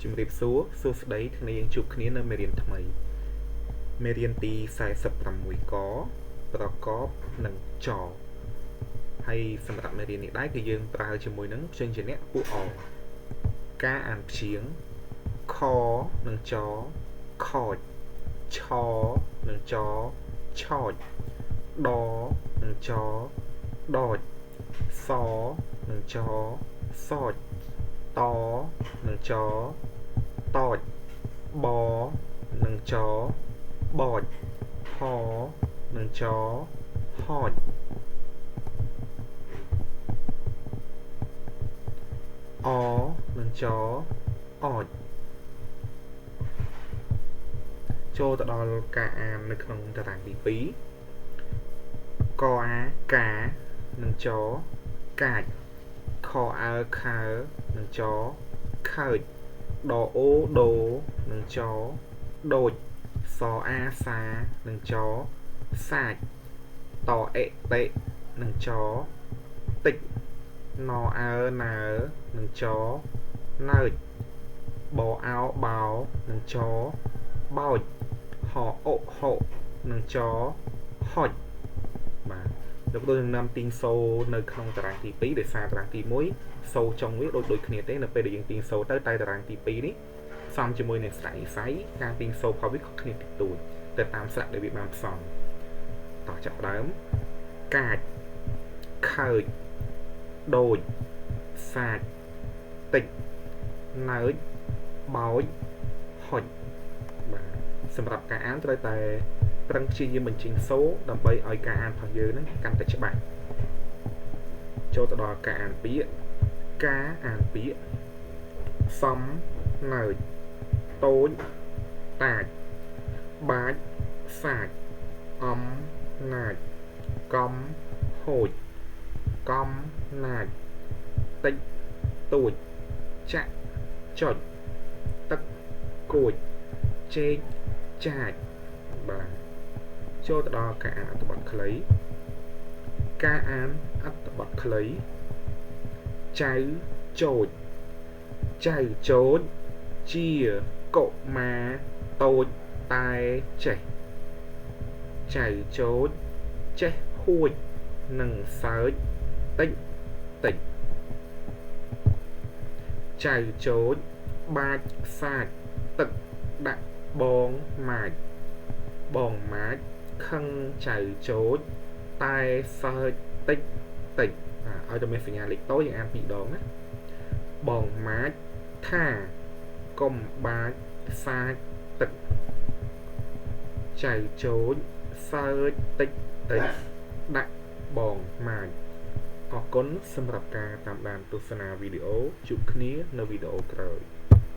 ជំរាបសួរសួស្តីថ្ងៃយើងជួបគ្នានៅមេរៀនថ្មីមេរៀនទី46កប្រកបនឹងចហើយសម្រាប់មេរៀននេះដែរគឺយើងប្រើជាមួយនឹងព្យញ្ជនៈពួកអការអានព្យាង្គខនិងចខចឆនិងចឆចដនិងចដចសនិងចសចតនិងចតចបនិងចបចហនិងចហចអនិងចអចចូលទៅដល់ការអាននៅក្នុងតារាងទី2កអាកានិងចកាចខអើខើនិងចខើចដអូដូនិងចដូចសអាសានិងចសាចតអេតេនិងចតិចណអើណើនិងចណើចបអោបោនិងចបោចហអុហុនិងចហុចបាទលោកដូចនឹងនាំទីងសូនៅក្នុងតារាងទី2ដោយសារតារាងទី1សូចុងវាដូចគ្នាទេនៅពេលដែលយើងទីងសូទៅតែតារាងទី2នេះផ្សំជាមួយនឹងស្រៈវិស័យការទីងសូផលវាខុសគ្នាតិចតួចទៅតាមស្រៈដែលវាបានផ្សំតោះចាប់ដើមកាចខើចដូចសាចតិចណើចបោចហុចបាទសម្រាប់ការអានត្រូវតែប្រឹងព្យាយាមបញ្ចេញសូរដើម្បីឲ្យការអានរបស់យើងនឹងកាន់តែច្បាស់ចូលទៅដល់ការអានពាក្យការអានពាក្យសំណើចតូចតាចបាចសាចអំណាចកំហូចកំណាចតិចតួចចាក់ចុចទឹកគួចជែកចាចបាទចូលទៅដល់ការអានអត្ថបទខ្លីការអានអត្ថបទខ្លីចៅចូលចៅចូលជាកុមារតូចតែចេះចៅចូលចេះហួចនិងសើចតិចតិចចៅចូលបាចសាចទឹកដាក់បងម៉ាចបងម៉ាចខឹងចៅចូលតែសើចតិចតិចឲ្យតែមានសញ្ញាលេខតូចយើងអាន2ដងណាបងម៉ាចថាកុំបាចសាចទឹកចៅចូលសើចតិចតិចដាក់បងម៉ាចអរគុណសម្រាប់ការតាមដានទស្សនាវីដេអូជួបគ្នានៅវីដេអូក្រោយ